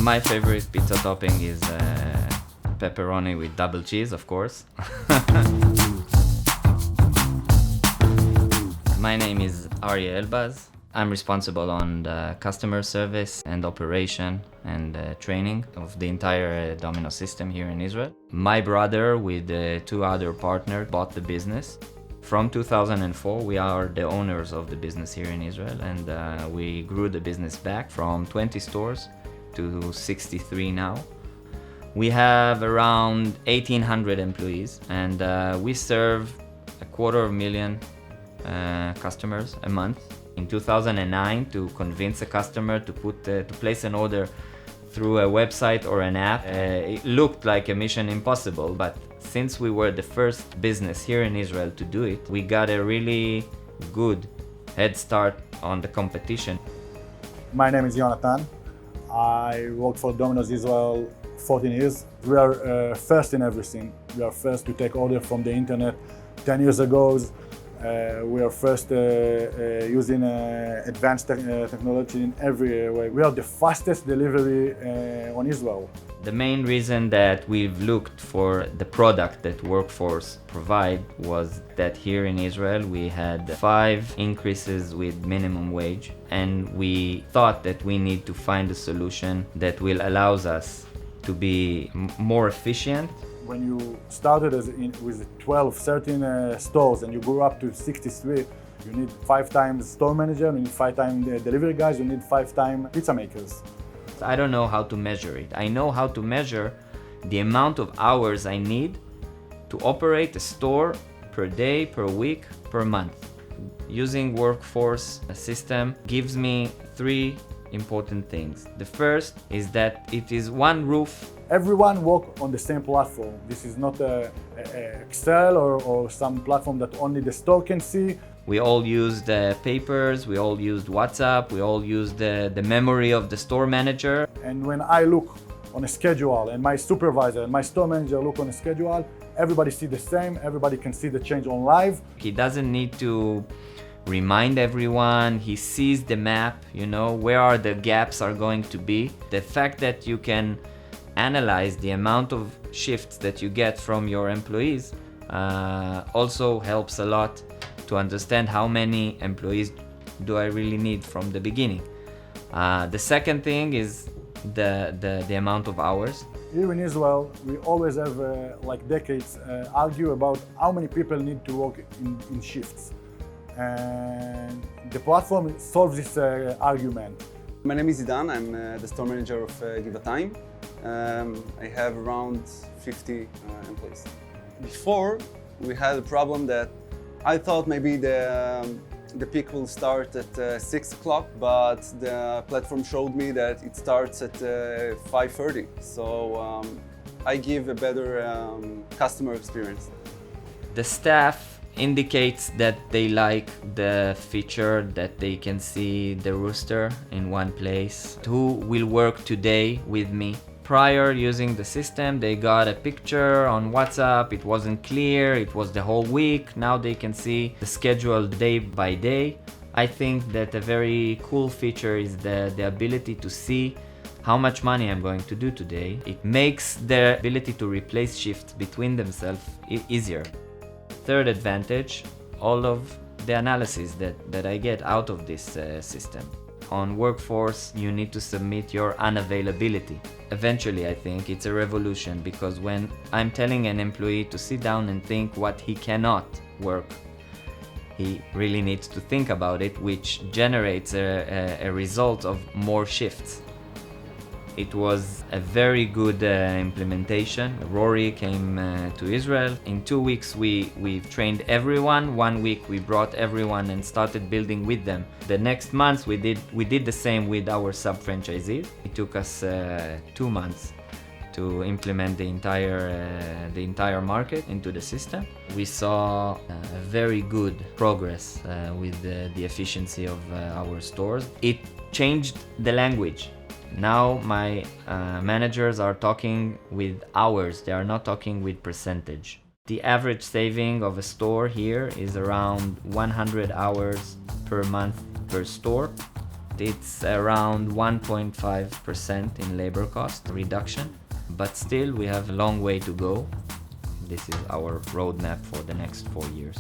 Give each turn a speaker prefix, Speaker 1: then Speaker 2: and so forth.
Speaker 1: My favorite pizza topping is pepperoni with double cheese, of course. My name is Arya Elbaz. I'm responsible on the customer service and operation and training of the entire Domino system here in Israel. My brother with two other partners bought the business. From 2004, we are the owners of the business here in Israel, and we grew the business back from 20 stores to 63 now. We have around 1,800 employees, and we serve 250,000 customers a month. In 2009, to convince a customer to place an order through a website or an app, it looked like a mission impossible, but since we were the first business here in Israel to do it, we got a really good head start on the competition.
Speaker 2: My name is Jonathan. I worked for Domino's Israel 14 years. We are first in everything. We are first to take order from the internet. 10 years ago, we are first using advanced technology in every way. We are the fastest delivery on Israel.
Speaker 1: The main reason that we've looked for the product that Workforce provide was that here in Israel we had 5 increases with minimum wage, and we thought that we need to find a solution that will allow us to be more efficient.
Speaker 2: When you started with 12, 13 stores and you grew up to 63, you need 5 times store manager, you need 5 times delivery guys, you need 5 times pizza makers.
Speaker 1: I don't know how to measure it. I know how to measure the amount of hours I need to operate a store per day, per week, per month. Using Workforce system gives me 3 important things. The first is that it is one roof.
Speaker 2: Everyone works on the same platform. This is not a Excel or some platform that only the store can see.
Speaker 1: We all used papers, we all used WhatsApp, we all used the memory of the store manager.
Speaker 2: And when I look on a schedule and my supervisor and my store manager look on a schedule, everybody see the same, everybody can see the change on live.
Speaker 1: He doesn't need to remind everyone, he sees the map, where are the gaps are going to be. The fact that you can analyze the amount of shifts that you get from your employees also helps a lot to understand how many employees do I really need from the beginning. The second thing is the amount of hours.
Speaker 2: Here in Israel, we always have, like decades, argue about how many people need to work in shifts. And the platform solves this argument.
Speaker 3: My name is Idan, I'm the store manager of Givatayim. I have around 50 employees. Before, we had a problem that I thought maybe the peak will start at 6 o'clock, but the platform showed me that it starts at 5:30. So I give a better customer experience.
Speaker 1: The staff indicates that they like the feature that they can see the rooster in one place. Who will work today with me? Prior using the system, they got a picture on WhatsApp, it wasn't clear, it was the whole week. Now they can see the schedule day by day. I think that a very cool feature is the ability to see how much money I'm going to do today. It makes the ability to replace shifts between themselves easier. Third advantage, all of the analysis that I get out of this system. On Workforce, you need to submit your unavailability. Eventually, I think it's a revolution, because when I'm telling an employee to sit down and think what he cannot work, he really needs to think about it, which generates a result of more shifts. It was a very good implementation. Rory came to Israel. In 2 weeks, we've trained everyone. 1 week, we brought everyone and started building with them. The next month, we did the same with our sub-franchisees. It took us 2 months to implement the entire market into the system. We saw a very good progress with the efficiency of our stores. It changed the language. Now my managers are talking with hours, they are not talking with percentage. The average saving of a store here is around 100 hours per month per store. It's around 1.5% in labor cost reduction, but still we have a long way to go. This is our roadmap for the next 4 years.